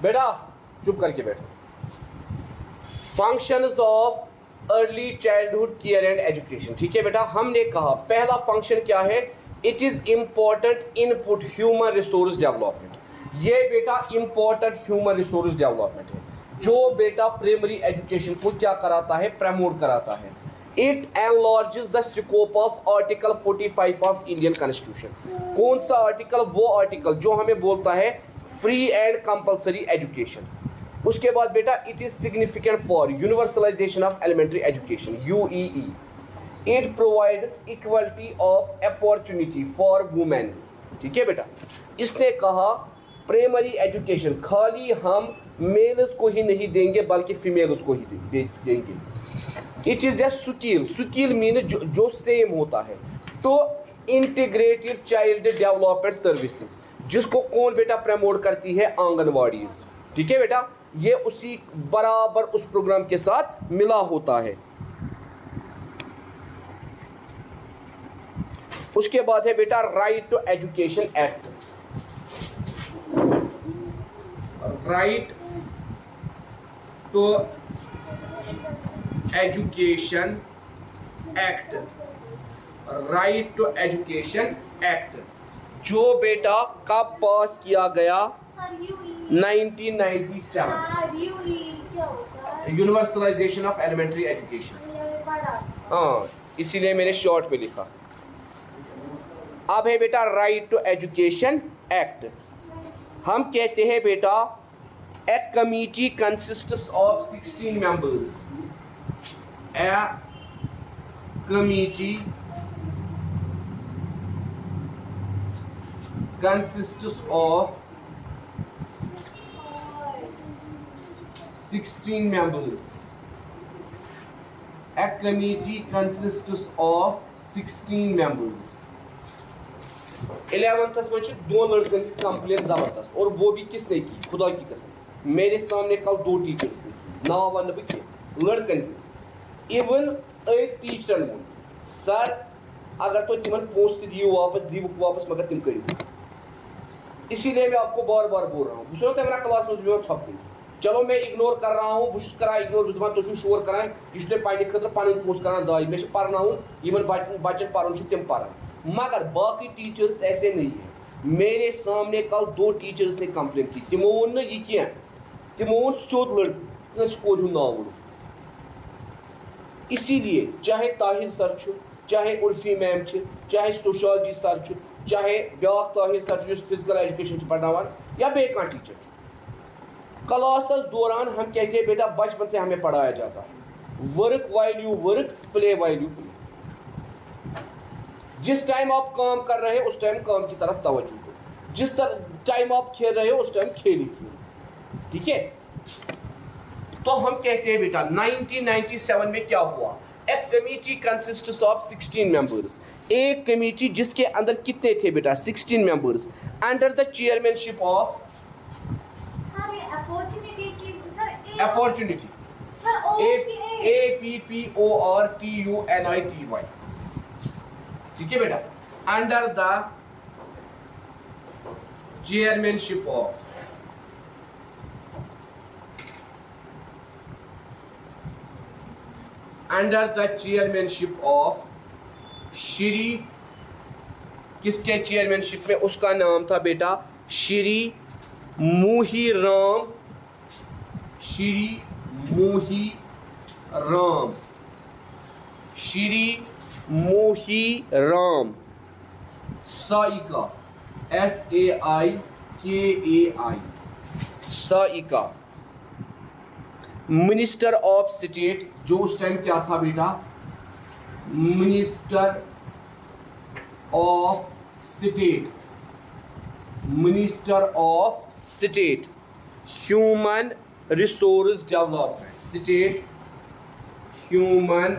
बेटा चुप करके बैठो। Functions of early childhood care and education. ठीक है बेटा, हमने कहा पहला फंक्शन क्या है, it is important input human resource development. ये बेटा इंपॉर्टेंट ह्यूमन रिसोर्स डेवलपमेंट है जो बेटा प्राइमरी एजुकेशन को क्या कराता है, प्रमोट कराता है। It enlarges the scope of article 45 of Indian constitution. कौन सा आर्टिकल, वो आर्टिकल जो हमें बोलता है फ्री एंड कंपल्सरी एजुकेशन। उसके बाद बेटा it is significant for universalisation of elementary education, UEE. It provides equality of opportunity for womens. ठीक है बेटा, इसने कहा प्राइमरी एजुकेशन खाली हम मेल्स को ही नहीं देंगे बल्कि फीमेल्स को ही देंगे। It is a skill, skill mean जो सेम होता है। तो इंटीग्रेटेड चाइल्ड डेवलपमेंट सर्विसेज, जिसको कौन बेटा प्रमोट करती है, आंगनवाड़ीज। ठीक है बेटा, ये उसी बराबर उस प्रोग्राम के साथ मिला होता है। उसके बाद है बेटा right to education act. Right to education act, right to education act, जो बेटा कब पास किया गया, 1997। Universalisation of elementary education. हाँ, इसीलिए मैंने शॉर्ट पे लिखा। अब है बेटा राइट टू एजुकेशन एक्ट। हम कहते हैं बेटा ए committee consists of 16 members. A committee consists of 16 members. A committee consists of 16 members. 11th में दो लड़कों की कंप्लेन जबरदस्त, और वो भी किसने की, खुदा की कसम। मेरे सामने कल दो टीचर्स ने की, नाम वन बच्चे लड़कन की। इवन एक टीचर वोन सर अगर तो तिमन पोस्ट दियो वापस मगर तिम करियो। इसीलिए मैं आपको बार बार बोल रहा हूँ, बुझो तो मेरा क्लास में जो छप गई। चलो मैं इग्नोर कर रहा हूँ, बुश करा इग्नोर बुझमा तो शोर कराएं, इसलिए पानी खतर पानी पोस्ट करना जाय मैं पढ़ना हूँ, इवन बच्चन पढ़न तिम पढ़न, मगर बाकी टीचर्स ऐसे नहीं है। मेरे सामने कल दो टीचर्स ने कंप्लेन की, तिमो वोन ये क्या, तिमो वोन सोद लड़कस कोर नाव। इसीलिए चाहे ताहिर सर छु, चाहे उर्फी मैम छु, चाहे सोशियोलॉजी सर छु, चाहे ब्याक ताहिर सर जो फिजिकल एजुकेशन पढ़ावान, या बे कह टीचर, क्लासस दौरान हम कहते हैं बेटा बचपन से हमें पढ़ाया जाता है work while you work, play while you play. जिस टाइम आप काम कर रहे हो उस टाइम काम की तरफ तवज्जो दो, जिस टाइम आप खेल रहे हो उस टाइम खेल ही खेलो। ठीक है, तो हम कहते हैं बेटा 1997 में क्या हुआ, a committee consists of 16 members. एक कमेटी जिसके अंदर कितने थे बेटा, 16 members, under the chairmanship of opportunity APPORTUNITY। ठीक है बेटा, under the chairmanship of Shri, किसके चेयरमैनशिप में, उसका नाम था बेटा Shri Mohiram, Shri Mohiram, Shri Mohiram Saikia, SAIKAI, Saikia, minister of state, जो उस टाइम क्या था बेटा, minister of state, minister of state human resource development, state human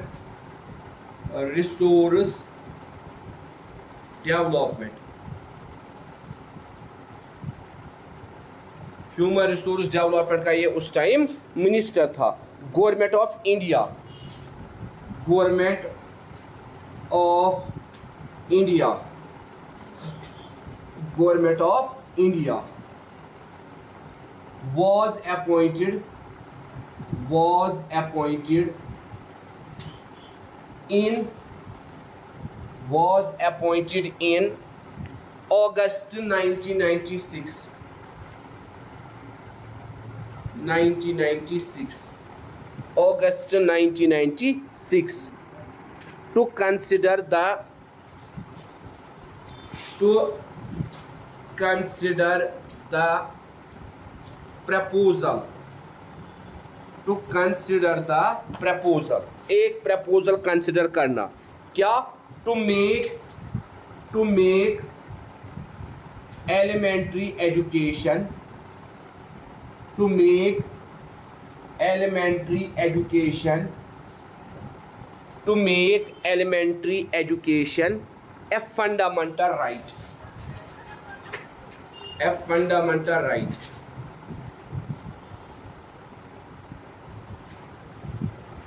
resource development, human resource development का ये उस टाइम मिनिस्टर था। Government of India, government of India, government of India, was appointed in August 1996 August 1996 to consider the proposal एक proposal consider करना क्या to make elementary education a fundamental right.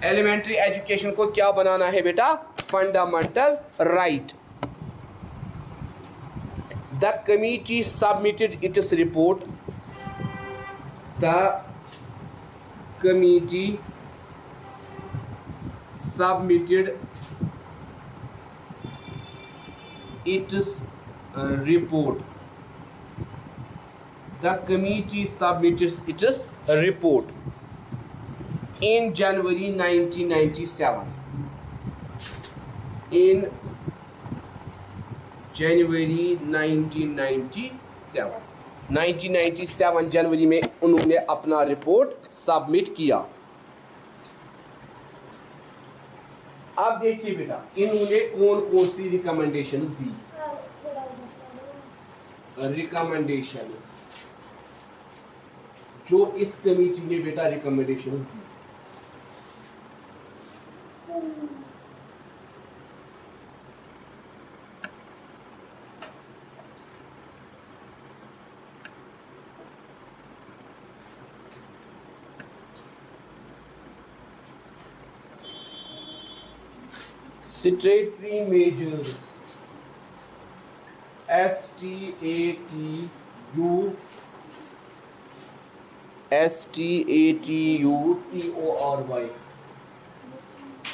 Elementary education को क्या बनाना है बेटा? Fundamental right. The committee submitted its report. The committee submitted its report. The committee submitted its report in January 1997. In January 1997 जनवरी में उन्होंने अपना रिपोर्ट सबमिट किया. अब देखिए बेटा इन्होंने कौन कौन सी रिकमेंडेशंस दी. रिकमेंडेशंस जो इस कमेटी ने बेटा रिकमेंडेशंस दी. Statutory measures STATUTORY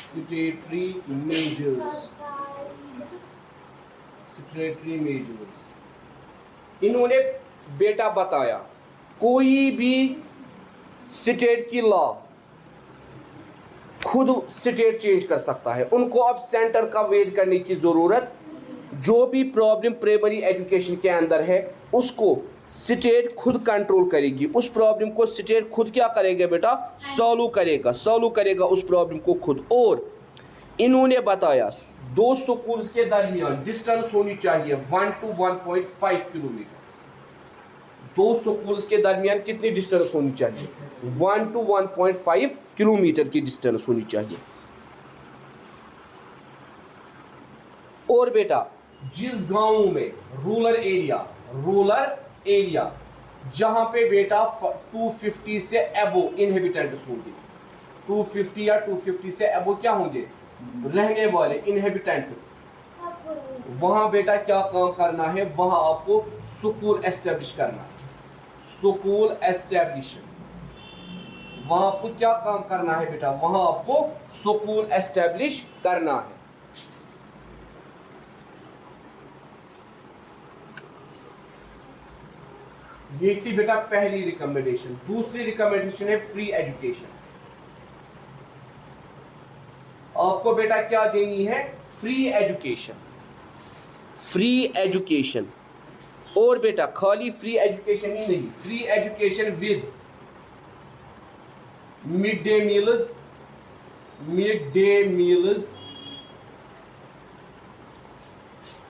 statutory measures इन्होंने बेटा बताया कोई भी स्टेट की लॉ खुद स्टेट चेंज कर सकता है. उनको अब सेंटर का वेट करने की जरूरत. जो भी प्रॉब्लम प्राइमरी एजुकेशन के अंदर है उसको स्टेट खुद कंट्रोल करेगी. उस प्रॉब्लम को स्टेट खुद क्या करेगा बेटा? सॉल्व करेगा उस प्रॉब्लम को खुद. और इन्होंने बताया दो स्कूल्स के दरमियान डिस्टेंस होनी चाहिए 1 to 1.5 किलोमीटर. दो स्कूल्स के दरमियान कितनी डिस्टेंस होनी चाहिए? 1 to 1.5 किलोमीटर की डिस्टेंस होनी चाहिए. और बेटा जिस गांव में रूरल एरिया जहां पे बेटा 250 से अबो इनहेबिटेंट्स होंगे, 250 या 250 से अबो क्या होंगे? रहने वाले इनहेबिटेंट्स. वहां बेटा क्या काम करना है? वहां आपको स्कूल एस्टेब्लिश करना है. वहां आपको क्या काम करना है बेटा? वहां आपको स्कूल एस्टेब्लिश करना है. ये थी बेटा पहली रिकमेंडेशन. दूसरी रिकमेंडेशन है फ्री एजुकेशन. आपको बेटा क्या देनी है? Free education. और बेटा खाली फ्री एजुकेशन ही नहीं, free education with mid day meals,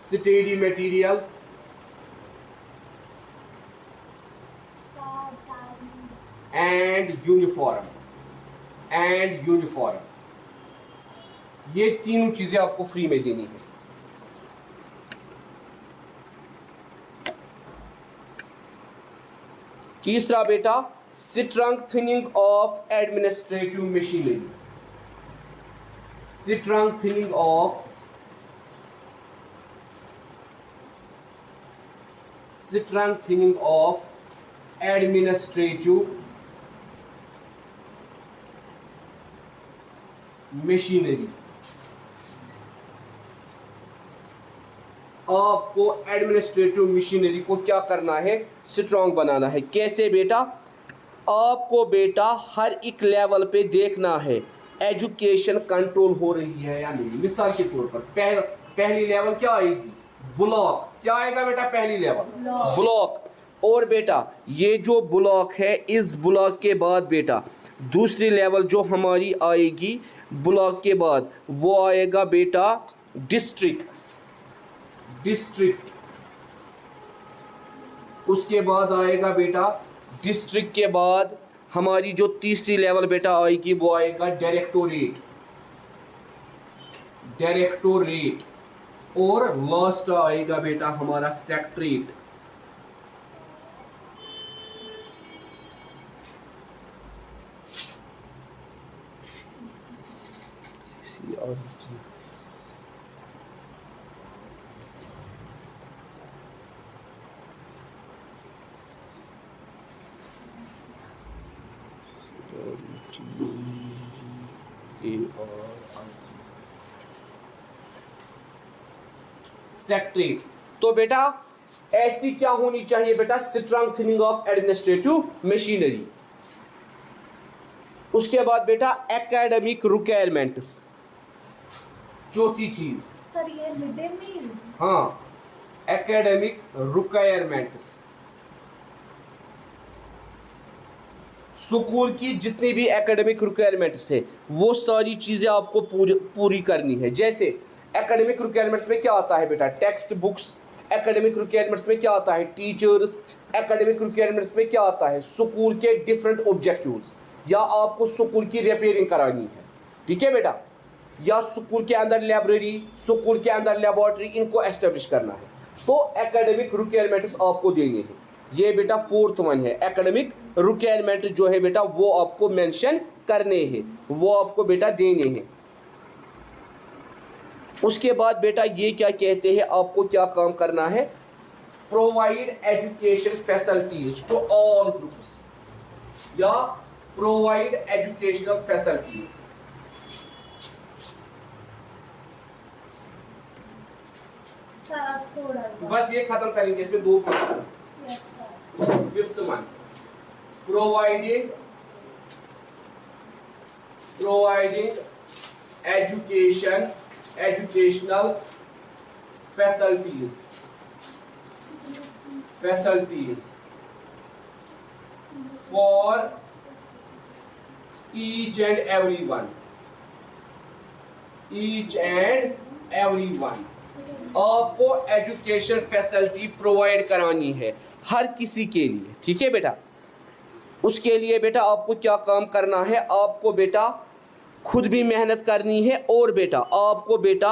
study material and uniform. ये तीनों चीजें आपको फ्री में देनी है. तीसरा बेटा strengthening of administrative machinery. Strengthening of administrative machinery. आपको एडमिनिस्ट्रेटिव मशीनरी को क्या करना है, स्ट्रॉन्ग बनाना है। कैसे बेटा, आपको बेटा हर एक लेवल पे देखना है एजुकेशन कंट्रोल हो रही है या नहीं। मिसाल के तौर पर पहली लेवल क्या आएगी, ब्लॉक। क्या आएगा बेटा पहली लेवल, ब्लॉक। और बेटा ये जो ब्लॉक है, इस ब्लॉक के बाद बेटा दूसरी लेवल जो हमारी आएगी ब्लॉक के बाद, वो आएगा बेटा डिस्ट्रिक्ट। उसके बाद आएगा बेटा डिस्ट्रिक्ट के बाद हमारी जो तीसरी लेवल बेटा आएगी वो आएगा डायरेक्टोरेट। और लास्ट आएगा बेटा हमारा सेक्रेटरीट। सेक्रेटरीट। तो बेटा ऐसी क्या होनी चाहिए बेटा, स्ट्रेंथनिंग ऑफ एडमिनिस्ट्रेटिव मशीनरी। उसके बाद बेटा एकेडमिक रिक्वायरमेंट्स, चौथी चीज। सर ये मिड डे मील, हाँ, एकेडमिक रिक्वायरमेंट्स। स्कूल की जितनी भी एकेडमिक रिक्वायरमेंट्स है वो सारी चीजें आपको पूरी करनी है। जैसे एकेडमिक रिक्वायरमेंट्स में क्या आता है बेटा, टेक्स्ट बुक्स। एकेडमिक रिक्वायरमेंट्स में क्या आता है, टीचर्स। एकेडमिक रिक्वायरमेंट्स में क्या आता है, स्कूल के डिफरेंट ऑब्जेक्टिव्स, या आपको स्कूल की रिपेयरिंग करानी है, ठीक है बेटा, या स्कूल के अंदर लाइब्रेरी, स्कूल के अंदर लेबोरेटरी, इनको एस्टेब्लिश करना है। तो एकेडमिक रिक्वायरमेंट्स आपको देने हैं। ये बेटा फोर्थ वन है, एकेडमिक रिक्वायरमेंट जो है बेटा वो आपको मेंशन करने हैं, वो आपको बेटा देने हैं। उसके बाद बेटा ये क्या कहते हैं, आपको क्या काम करना है, provide education facilities to all groups, या प्रोवाइड एजुकेशनल फैसिलिटीज। बस ये खत्म करेंगे, इसमें 2 point. Fifth one, providing educational facilities for each and everyone। आपको एजुकेशन फैसिलिटी प्रोवाइड करानी है हर किसी के लिए, ठीक है बेटा। उसके लिए बेटा आपको क्या काम करना है, आपको बेटा खुद भी मेहनत करनी है, और बेटा आपको बेटा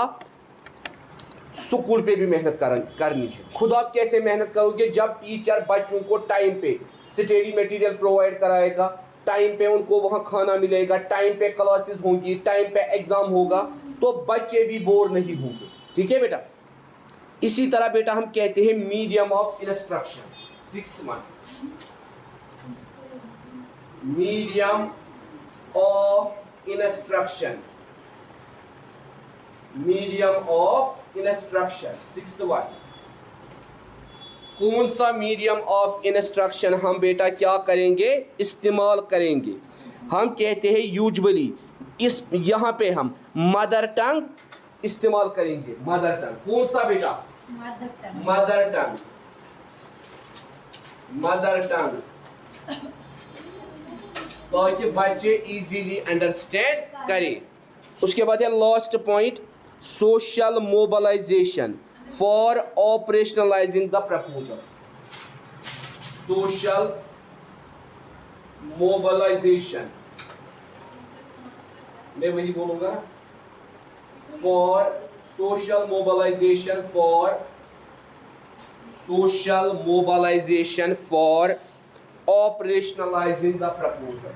स्कूल पे भी मेहनत करनी है। खुद आप कैसे मेहनत करोगे, जब टीचर बच्चों को टाइम पे स्टडी मटेरियल प्रोवाइड कराएगा, टाइम पे उनको वहाँ खाना मिलेगा, टाइम पे क्लासेस होंगी, टाइम पे एग्जाम होगा, तो बच्चे भी बोर नहीं होंगे, ठीक है बेटा। इसी तरह बेटा हम कहते हैं medium of instruction, sixth one, medium of instruction, sixth one. कौन सा मीडियम ऑफ इंस्ट्रक्शन हम बेटा क्या करेंगे, इस्तेमाल करेंगे। हम कहते हैं यूजुअली इस यहाँ पे हम मदर टंग इस्तेमाल करेंगे। मदर टंग कौन सा बेटा, मदर टंग, ताकि बच्चे इजीली अंडरस्टैंड करें। उसके बाद है last point, social mobilisation for operationalising the proposal. Social mobilisation, मैं वही बोलूंगा, for social mobilisation for operationalising the proposal,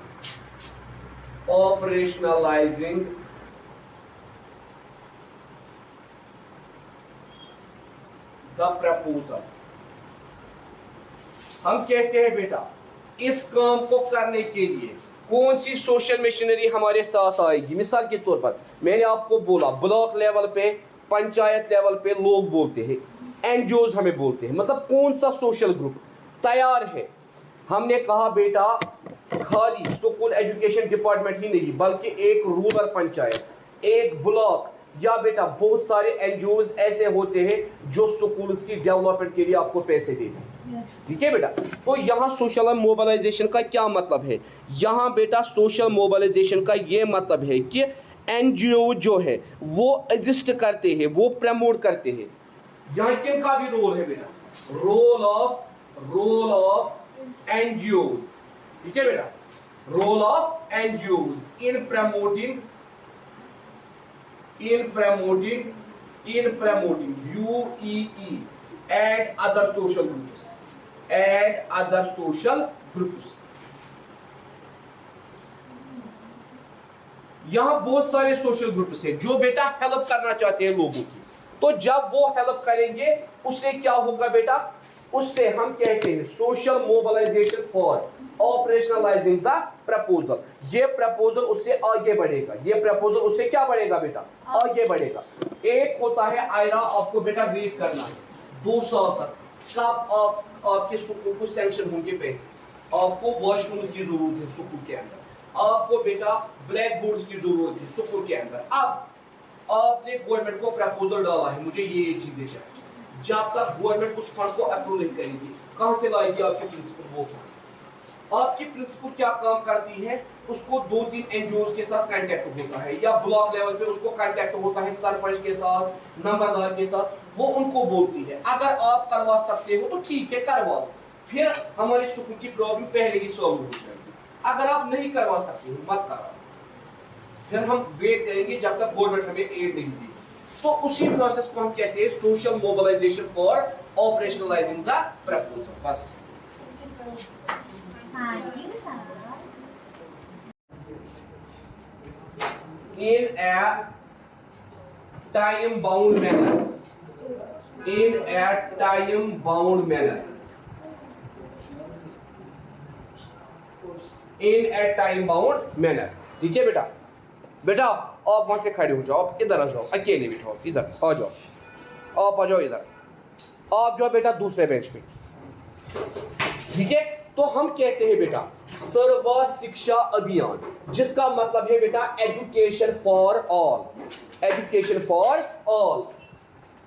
operationalising the proposal. हम कहते हैं बेटा इस काम को करने के लिए कौन सी सोशल मशीनरी हमारे साथ आएगी? मिसाल के तौर पर मैंने आपको बोला ब्लॉक लेवल पे, पंचायत लेवल पे लोग बोलते हैं, एनजीओज हमें बोलते हैं, मतलब कौन सा सोशल ग्रुप तैयार है? हमने कहा बेटा खाली स्कूल एजुकेशन डिपार्टमेंट ही नहीं बल्कि एक रूरल पंचायत, एक ब्लॉक या बेटा बहुत सारे एनजीओज ऐसे होते हैं जो स्कूल्स की डेवलपमेंट के लिए आपको पैसे देते हैं। ठीक है बेटा, तो यहाँ सोशल मोबिलाइजेशन का क्या मतलब है? यहाँ बेटा सोशल मोबिलाइजेशन का ये मतलब है कि एनजीओ जो है वो एग्जिस्ट करते हैं, वो प्रमोट करते हैं। यहाँ किन का भी रोल है बेटा? Role of NGOs. ठीक है बेटा, role of NGOs in promoting UEE and other social groups यहाँ बहुत सारे सोशल ग्रुप्स हैं जो बेटा हेल्प करना चाहते हैं लोगों की। तो जब वो हेल्प करेंगे उससे क्या होगा बेटा? उससे हम कहते हैं social mobilisation for operationalising the proposal. ये प्रपोजल उससे आगे बढ़ेगा, ये प्रपोजल उससे क्या बढ़ेगा बेटा? आगे बढ़ेगा। एक होता है आयरा, आपको बेटा वेट करना है 2 साल तक कब आपके स्कूल को सैंक्शन होंगे पैसे। आपको वॉशरूम्स की जरूरत है स्कूल के अंदर, आपको बेटा ब्लैक बोर्ड्स की जरूरत है स्कूल के अंदर। अब आपने गवर्नमेंट को प्रपोजल डाला है मुझे ये चीजें चाहिए, जब तक गवर्नमेंट उस फंड को अप्रूव नहीं करेगी, कहां से लाएगी आपकी प्रिंसिपल वो फंड? आपकी प्रिंसिपल क्या काम करती है? उसको 2-3 एनजीओज के साथ कांटेक्ट होता है या ब्लॉक लेवल पे उसको कांटेक्ट होता है सरपंच के साथ, नंबरदार के साथ। वो उनको बोलती है अगर आप करवा सकते हो तो ठीक है करवाओ, फिर हमारे स्कूल की प्रॉब्लम पहले ही सॉल्व हो जाएगी। अगर आप नहीं करवा सकते हो मत कराओ, फिर हम वेट करेंगे जब तक गवर्नमेंट हमें एड नहीं देगी। तो उसी प्रोसेस को हम कहते हैं social mobilisation for operationalising the proposal. बस in a time bound manner, in a time bound manner, in a time bound manner। ठीक है बेटा? बेटा आप वहां से खड़े हो जाओ, आप इधर आ जाओ, अकेले बैठो, इधर आ जाओ, आप आ जाओ इधर, आप जाओ बेटा दूसरे बेंच पे। ठीक है, तो हम कहते हैं बेटा सर्व शिक्षा अभियान, जिसका मतलब है बेटा education for all, education for all.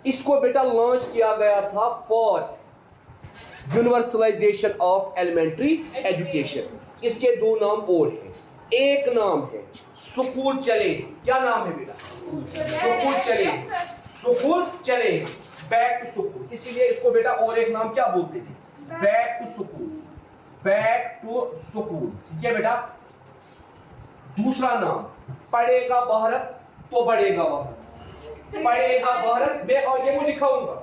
इसको बेटा लॉन्च किया गया था for universalisation of elementary education. इसके 2 नाम और हैं, एक नाम है स्कूल चले। क्या नाम है बेटा? स्कूल चले, स्कूल चले, बैक टू स्कूल। इसीलिए इसको बेटा और एक नाम क्या बोलते थे? Back to school, back to school. ठीक है बेटा? दूसरा नाम पढ़ेगा भारत तो बढ़ेगा भारत, पढ़ेगा भारत। मैं और ये लिखाऊंगा,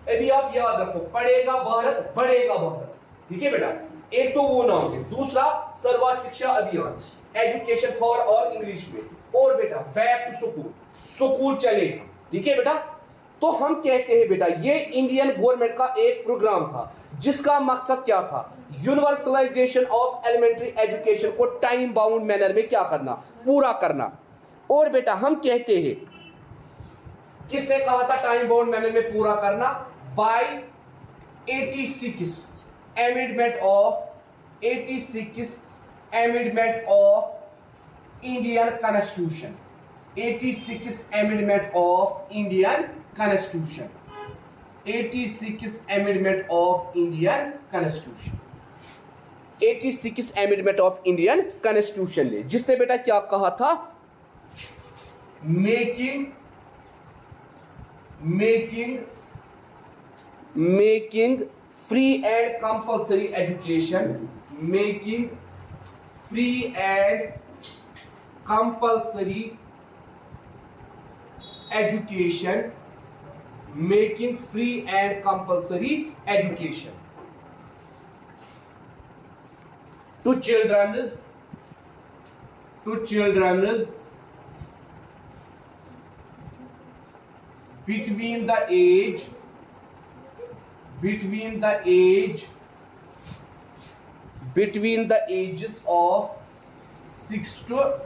अभी आप याद रखो, पढ़ेगा भारत बढ़ेगा भारत। ठीक है बेटा? एक तो वो नाम है, दूसरा सर्व शिक्षा अभियान, एजुकेशन फॉर ऑल इंग्लिश में, और बेटा बैक टू स्कूल, स्कूल चलेगा। ठीक है बेटा? तो हम कहते हैं बेटा ये इंडियन गवर्नमेंट का एक प्रोग्राम था जिसका मकसद क्या था? यूनिवर्सलाइजेशन ऑफ एलिमेंट्री एजुकेशन को टाइम बाउंड मैनर में क्या करना? पूरा करना। और बेटा हम कहते हैं, किसने कहा था टाइम बाउंड मैनर में पूरा करना? By 86 amendment of 86 amendment of Indian Constitution, 86 amendment of Indian Constitution, 86 amendment of Indian Constitution, 86 amendment of Indian Constitution ने, जिसने बेटा क्या कहा था? making free and compulsory education, making free and compulsory education, making free and compulsory education to children between the age between the ages of 6 to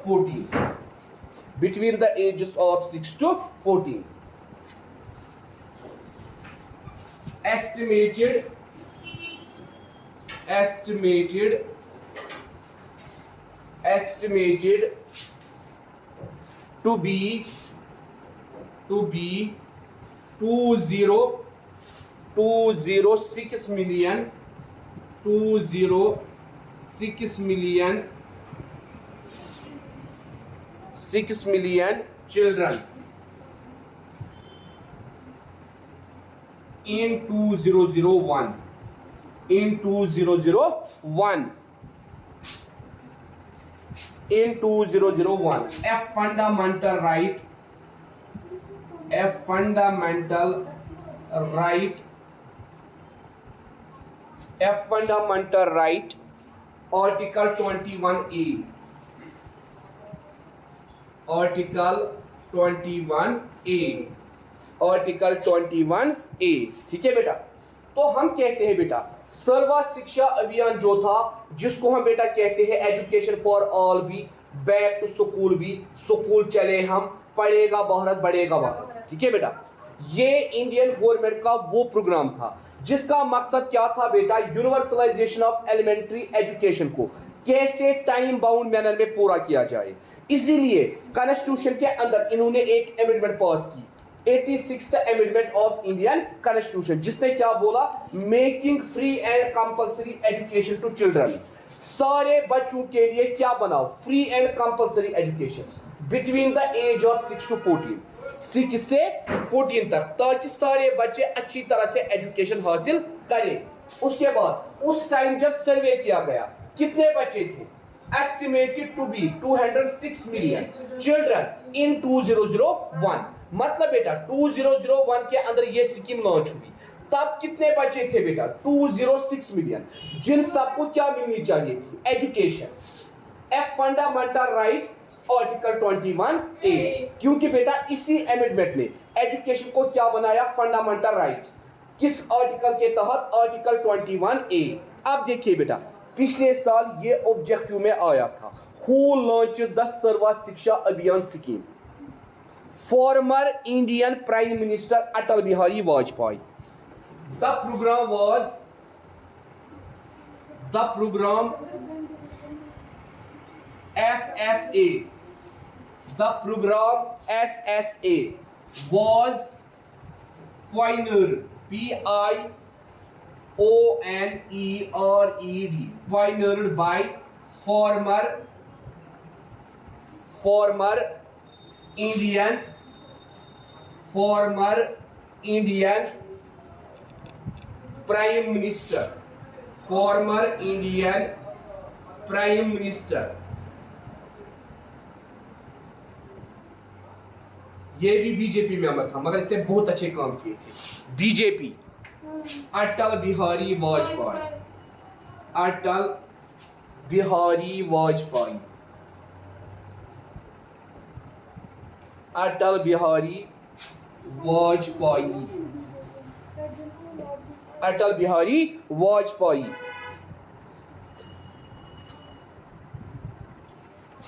14, between the ages of 6 to 14, estimated to be 206 million children in 2001. In 2001, a fundamental right, Article 21A, ठीक है बेटा। तो हम कहते हैं बेटा सर्व शिक्षा अभियान जो था, जिसको हम बेटा कहते हैं एजुकेशन फॉर ऑल भी, बैक टू स्कूल भी, स्कूल चले हम, पढ़ेगा भारत बढ़ेगा भारत, ठीक है बेटा। ये इंडियन गवर्नमेंट का वो प्रोग्राम था जिसका मकसद क्या था बेटा, यूनिवर्सलाइजेशन ऑफ एलिमेंट्री एजुकेशन को कैसे टाइम बाउंड मैनर में पूरा किया जाए। इसीलिए कॉन्स्टिट्यूशन के अंदर इन्होंने एक अमेंडमेंट पास की, 86th amendment of Indian constitution, जिसने क्या बोला, making free and compulsory education to children, सारे बच्चों के लिए क्या बनाओ, free and compulsory education between the age of 6 to 14, 6 से 14 तक, ताकि सारे बच्चे अच्छी तरह से एजुकेशन हासिल करें। उसके बाद उस टाइम जब सर्वे किया गया, कितने बच्चे थे, estimated to be 206 million children in 2001। मतलब बेटा 2001 के अंदर ये स्कीम लॉन्च हुई, तब कितने बच्चे थे बेटा, 206 मिलियन, जिन सबको क्या मिलनी चाहिए थी, education, a fundamental right, article 21A। क्योंकि बेटा इसी अमेंडमेंट ने एजुकेशन को क्या बनाया, फंडामेंटल राइट, किस आर्टिकल के तहत, आर्टिकल 21A। अब देखिए बेटा पिछले साल ये ऑब्जेक्टिव में आया था, हु लॉन्च द सर्व शिक्षा अभियान scheme, former Indian Prime Minister Atal Bihari Vajpayee. The program SSA. The program SSA was pioneered, pioneered, pioneered by former Indian Prime Minister, ये भी बीजेपी मेंबर था मगर इसने बहुत अच्छे काम किए थे, बीजेपी, अटल बिहारी वाजपेयी, अटल बिहारी वाजपेयी, अटल बिहारी वाजपेयी, अटल बिहारी वाजपेयी,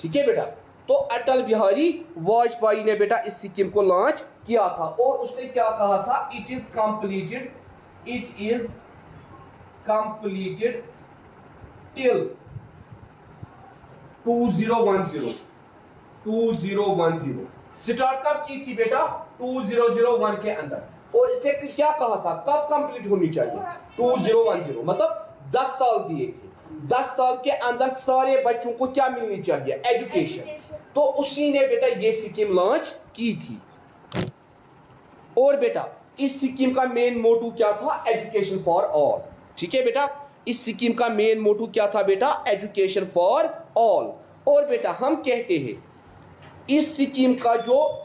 ठीक है बेटा। तो अटल बिहारी वाजपेयी ने बेटा इस स्कीम को लॉन्च किया था और उसने क्या कहा था, it is completed till 2010। Start कब की थी बेटा, 2001 के अंदर, और इसने क्या कहा था, कब कंप्लीट होनी चाहिए, 2010, मतलब 10 साल दिए थे, 10 साल के अंदर सारे बच्चों को क्या मिलनी चाहिए, एजुकेशन। तो उसी ने बेटा ये स्कीम लॉन्च की थी। और बेटा इस स्कीम का मेन मोटो क्या था, एजुकेशन फॉर ऑल, ठीक है बेटा। इस स्कीम का मेन मोटो क्या था बेटा, एजुकेशन फॉर ऑल। और बेटा हम कहते हैं इस स्कीम का जो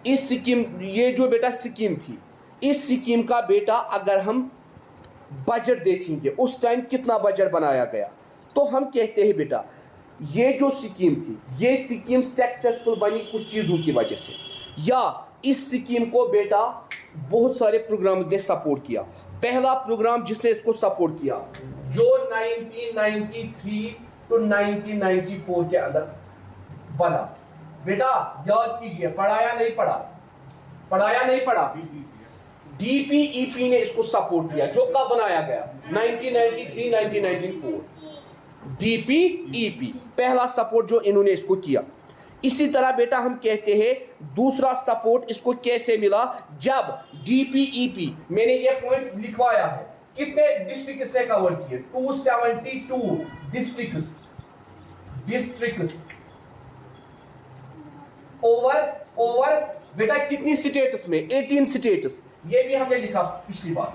ये जो बेटा स्कीम थी, इस स्कीम का बेटा अगर हम बजट देखेंगे उस टाइम कितना बजट बनाया गया, तो हम कहते हैं बेटा ये जो स्कीम थी, ये स्कीम सक्सेसफुल बनी कुछ चीज़ों की वजह से, या इस स्कीम को बेटा बहुत सारे प्रोग्राम्स ने सपोर्ट किया। पहला प्रोग्राम जिसने इसको सपोर्ट किया जो 1993 टू 1994 के अंदर बना। बेटा याद कीजिए, पढ़ाया नहीं पढ़ा, डीपीईपी ने इसको सपोर्ट किया जो कब बनाया गया 1993 1994। डीपीईपी पहला सपोर्ट जो इन्होंने इसको किया। इसी तरह बेटा हम कहते हैं दूसरा सपोर्ट इसको कैसे मिला, जब डीपीईपी, मैंने ये पॉइंट लिखवाया है, कितने डिस्ट्रिक्ट इसने कवर किए, 272 डिस्ट्रिक्ट्स ओवर बेटा कितनी स्टेट्स में, 18 स्टेट्स। ये भी हमने लिखा पिछली बार,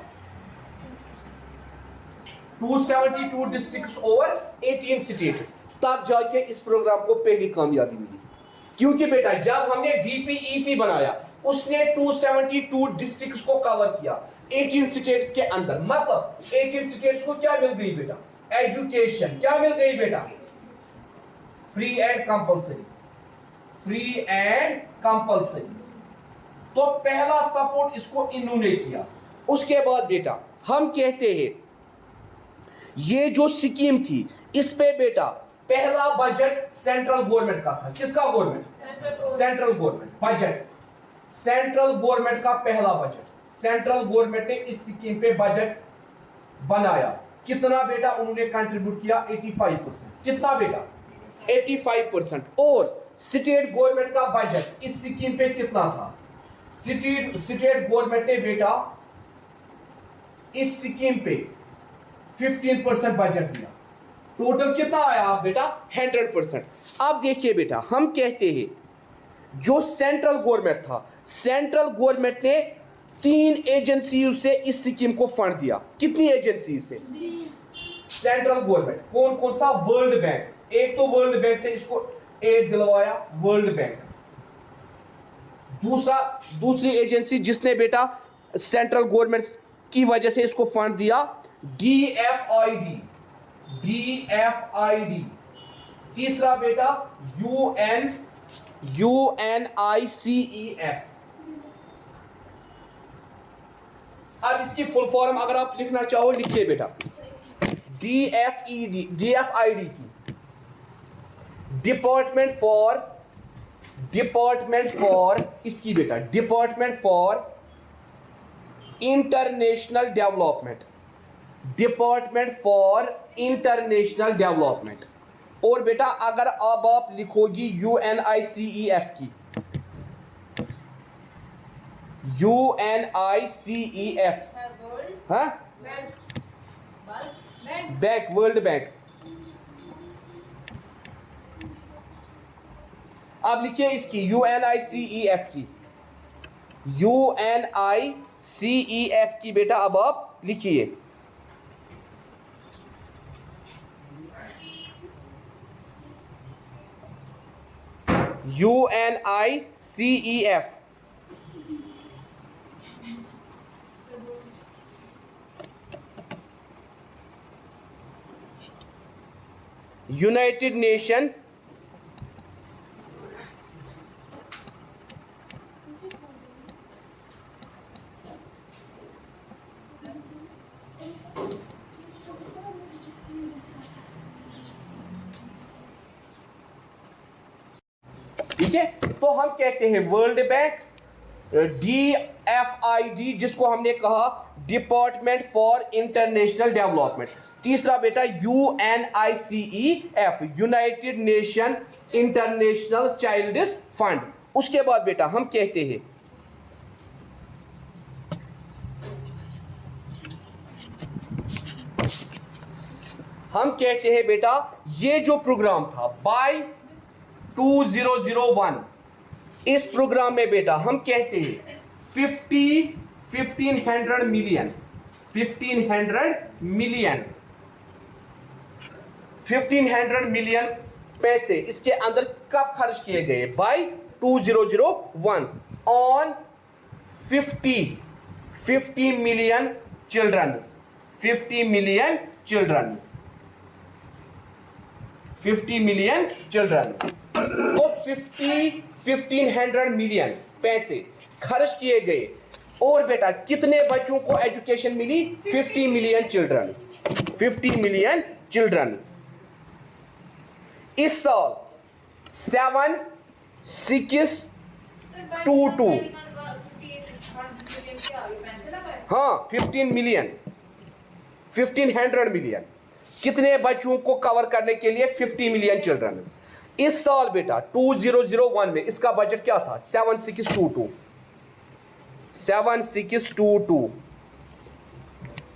272 डिस्ट्रिक्ट्स ओवर 18 स्टेट्स। तब जाके इस प्रोग्राम को पहली कामयाबी मिली, क्योंकि बेटा जब हमने डीपीईपी बनाया उसने 272 डिस्ट्रिक्ट्स को कवर किया 18 स्टेट्स के अंदर। मतलब 18 स्टेट्स को क्या मिल गई बेटा, एजुकेशन। क्या मिल गई बेटा, फ्री एंड कंपल्सरी। तो पहला सपोर्ट इसको इन्होंने किया। उसके बाद बेटा हम कहते हैं ये जो स्कीम थी इस पे बेटा पहला बजट सेंट्रल गवर्नमेंट का था। किसका government, central government budget, central government का पहला बजट। सेंट्रल गवर्नमेंट ने इस स्कीम पे बजट बनाया। कितना बेटा उन्होंने कंट्रीब्यूट किया, 85%। कितना बेटा, 85%। और स्टेट गवर्नमेंट का बजट इस स्कीम पे कितना था, स्टेट गवर्नमेंट ने बेटा इस स्कीम पे 15% बजट दिया। टोटल कितना आया बेटा, 100%। अब देखिए बेटा हम कहते हैं जो सेंट्रल गवर्नमेंट था, सेंट्रल गवर्नमेंट ने 3 एजेंसियों से इस स्कीम को फंड दिया। कितनी एजेंसी से, सेंट्रल गवर्नमेंट। कौन कौन सा, वर्ल्ड बैंक। एक तो वर्ल्ड बैंक से इसको एड दिलवाया, वर्ल्ड बैंक। दूसरी एजेंसी जिसने बेटा सेंट्रल गवर्नमेंट की वजह से इसको फंड दिया, DFID। तीसरा बेटा UNICEF। अब इसकी फुल फॉर्म अगर आप लिखना चाहो लिखिए बेटा, DFID की डिपार्टमेंट फॉर इसकी बेटा डिपार्टमेंट फॉर इंटरनेशनल डेवलपमेंट। और बेटा अगर अब आप लिखोगी UNICEF की, UNICEF, हाँ बैंक, वर्ल्ड बैंक। अब लिखिए इसकी UNICEF की बेटा अब आप लिखिए UNICEF। यूनाइटेड नेशन ठीक है। तो हम कहते हैं वर्ल्ड बैंक, DFID जिसको हमने कहा डिपार्टमेंट फॉर इंटरनेशनल डेवलपमेंट। तीसरा बेटा UNICEF, United Nation International Child's Fund. उसके बाद बेटा हम कहते हैं बेटा ये जो प्रोग्राम था बाय 2001, इस प्रोग्राम में बेटा हम कहते हैं 1500 मिलियन पैसे इसके अंदर कब खर्च किए गए, by 2001 on 50 million childrens. 50 million children. तो 1500 मिलियन पैसे खर्च किए गए और बेटा कितने बच्चों को एजुकेशन मिली? 50 मिलियन चिल्ड्रन। 50 million children. इस साल 7622 हाँ 15 मिलियन 1500 मिलियन कितने बच्चों को कवर करने के लिए? 50 मिलियन चिल्ड्रन। इस साल बेटा 2001 में इसका बजट क्या था? 7622।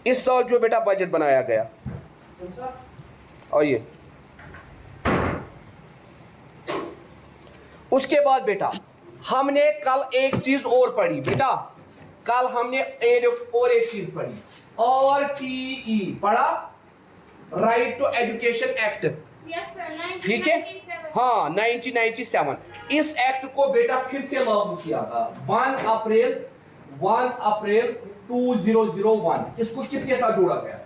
इस साल जो बेटा बजट बनाया गया, आइए उसके बाद बेटा हमने कल एक चीज और पढ़ी बेटा, कल हमने और एक चीज पढ़ी, RTE पढ़ा, राइट टू एजुकेशन एक्ट। ठीक है, हाँ 1997। इस एक्ट को बेटा फिर से लागू किया था 1 अप्रैल 2001। इसको किसके साथ जोड़ा गया?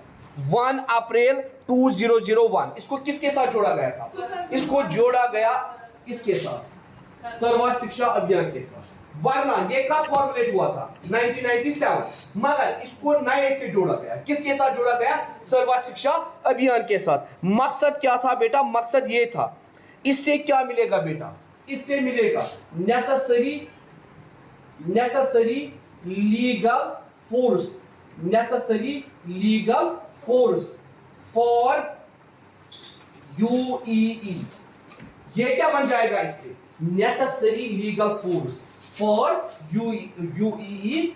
1 अप्रैल 2001 इसको किसके साथ जोड़ा गया था? इसको जोड़ा गया किसके साथ? सर्व शिक्षा अभियान के साथ। वरना ये कब फॉर्मुलेट हुआ था? 1997। मगर इसको नए से जोड़ा गया। किसके साथ जोड़ा गया? सर्व शिक्षा अभियान के साथ। मकसद क्या था बेटा? मकसद ये था, इससे क्या मिलेगा बेटा? इससे मिलेगा necessary legal force for UEE। ये क्या बन जाएगा इससे? Necessary legal force for UEE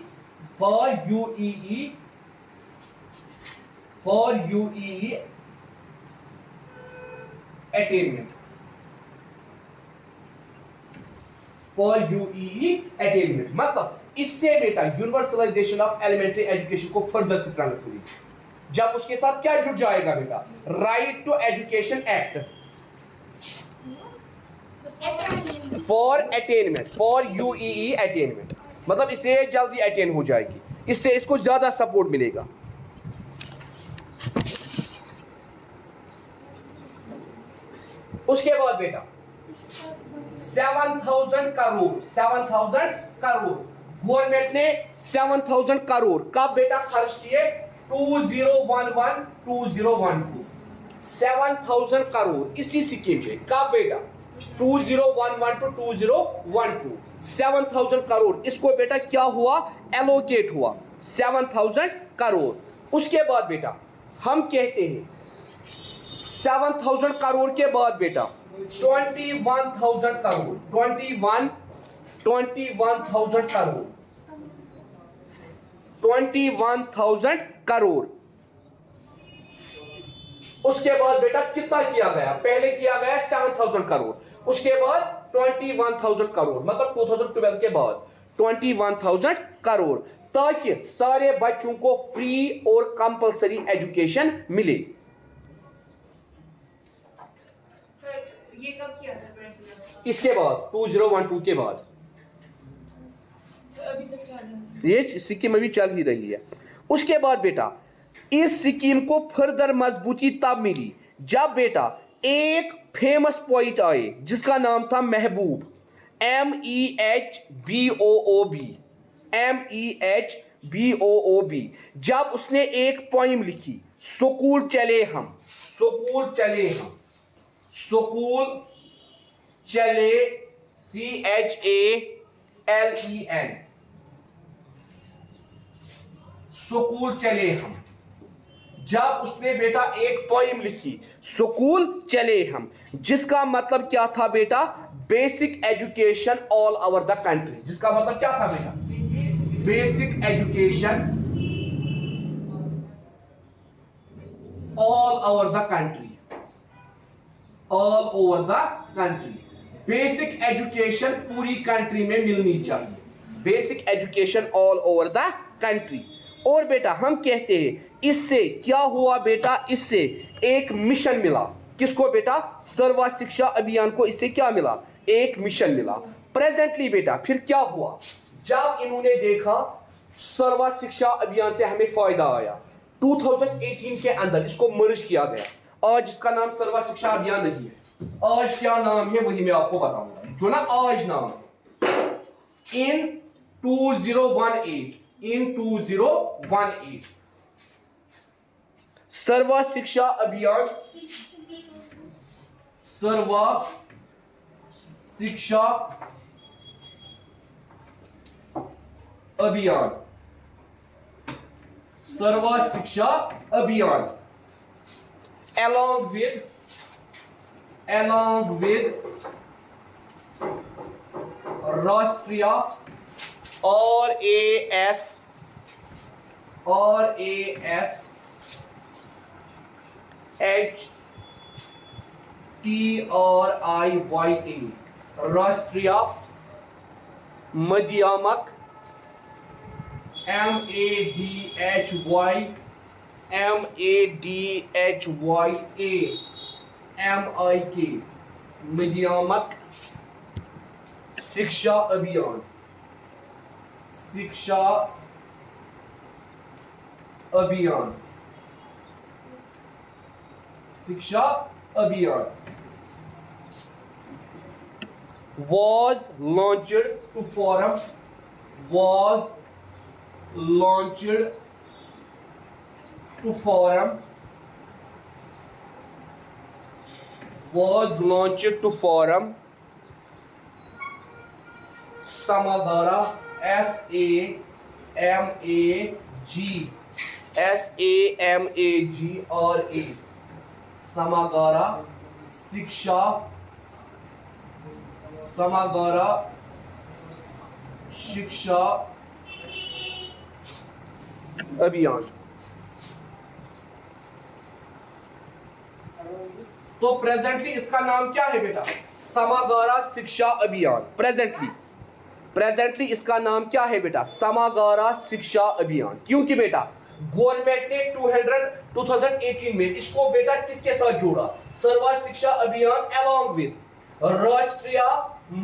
attainment। मतलब इससे बेटा यूनिवर्सलाइजेशन ऑफ एलिमेंट्री एजुकेशन को फर्दर स्ट्रेंथ हुई। जब उसके साथ क्या जुड़ जाएगा बेटा? Right to education act for attainment, for UEE attainment. मतलब इससे जल्दी अटेन हो जाएगी, इससे इसको ज्यादा सपोर्ट मिलेगा। उसके बाद बेटा 7,000 करोड़ गवर्नमेंट ने 7,000 करोड़ कब बेटा खर्च किए? 2011-2012 7,000 करोड़ इसी स्कीम पे। कब बेटा? 2011 to 2012 7,000 करोड़ इसको बेटा क्या हुआ? एलोकेट हुआ 7,000 करोड़। उसके बाद बेटा हम कहते हैं 7,000 करोड़ के बाद बेटा 21,000 करोड़ 21,000 करोड़ 21,000 करोड़। उसके बाद बेटा कितना किया गया? पहले किया गया 7,000 करोड़, उसके बाद 21,000 करोड़, मतलब 2012 के बाद 21,000 करोड़, ताकि सारे बच्चों को फ्री और कंपलसरी एजुकेशन मिले। ये कब किया था? इसके बाद 2012 के बाद। अभी तक चल रहा है। ये स्कीम अभी चल ही रही है। उसके बाद बेटा इस स्कीम को फर्दर मजबूती तब मिली जब बेटा एक फेमस पोइट आए जिसका नाम था महबूब, MEHBOOB। जब उसने एक पोइम लिखी, स्कूल चले हम, स्कूल चले CHALEN, स्कूल चले हम। जब उसने बेटा एक पोइम लिखी स्कूल चले हम, जिसका मतलब क्या था बेटा? Basic education all over the country. जिसका मतलब क्या था बेटा? Basic education all over the country, all over the country. Basic education पूरी कंट्री में मिलनी चाहिए, basic education all over the country. और बेटा हम कहते हैं इससे क्या हुआ बेटा? इससे एक मिशन मिला। किसको बेटा? सर्व शिक्षा अभियान को इससे क्या मिला? एक मिशन मिला। प्रेजेंटली बेटा फिर क्या हुआ? जब इन्होंने देखा सर्व शिक्षा अभियान से हमें फायदा आया, 2018 के अंदर इसको मर्ज किया गया। आज इसका नाम सर्व शिक्षा अभियान नहीं है, आज क्या नाम है वही मैं आपको बताऊंगा, जो ना आज नाम है। इन 2018 in 2018. सर्वा शिक्षा अभियान, सर्वा शिक्षा अभियान, सर्वा शिक्षा अभियान, along with राष्ट्रीय RASHTRIYA राष्ट्रीय माध्यमिक MADHYA माध्यमिक शिक्षा अभियान, शिक्षा अभियान, शिक्षा अभियान was launched to forum, was launched to forum, was launched to forum Samagara, SAMAGRA समागारा शिक्षा, समागारा शिक्षा अभियान। तो प्रेजेंटली इसका नाम क्या है बेटा? समागारा शिक्षा अभियान। प्रेजेंटली इसका नाम क्या है बेटा? समागारा शिक्षा अभियान। क्योंकि बेटा गवर्नमेंट ने 2018 में इसको बेटा किसके साथ जोड़ा? सर्वा शिक्षा अभियान अलॉन्ग विद राष्ट्रीय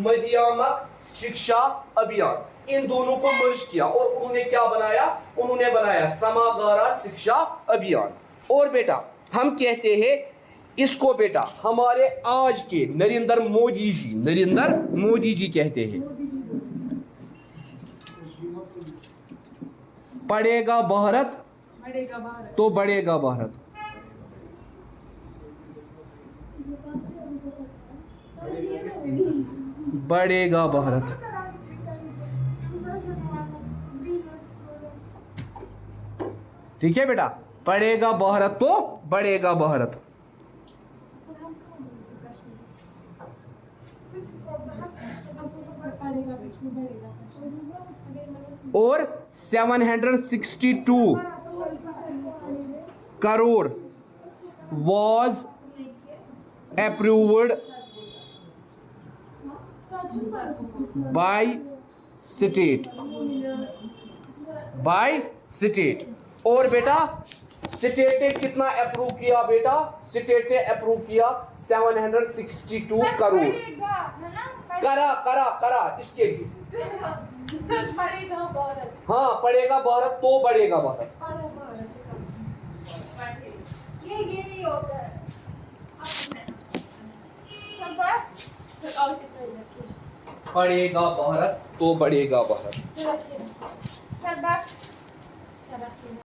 माध्यमिक शिक्षा अभियान, इन दोनों को मर्ज किया और उन्होंने क्या बनाया? उन्होंने बनाया समागारा शिक्षा अभियान। और बेटा हम कहते हैं इसको बेटा हमारे आज के नरेंद्र मोदी जी कहते हैं। पढ़ेगा भारत तो बढ़ेगा भारत। बढ़ेगा भारत। ठीक है बेटा, पढ़ेगा भारत तो बढ़ेगा भारत। और 762 crore was approved by state। और बेटा स्टेट ने कितना अप्रूव किया बेटा? स्टेट ने अप्रूव किया 762 करोड़। करा इसके लिए सर पढ़ेगा भारत। हाँ, पढ़ेगा भारत तो बढ़ेगा भारत। ये नहीं होता है। सर बस और कितना रखिए। पढ़ेगा भारत तो बढ़ेगा भारत। सर बस सर रखिए।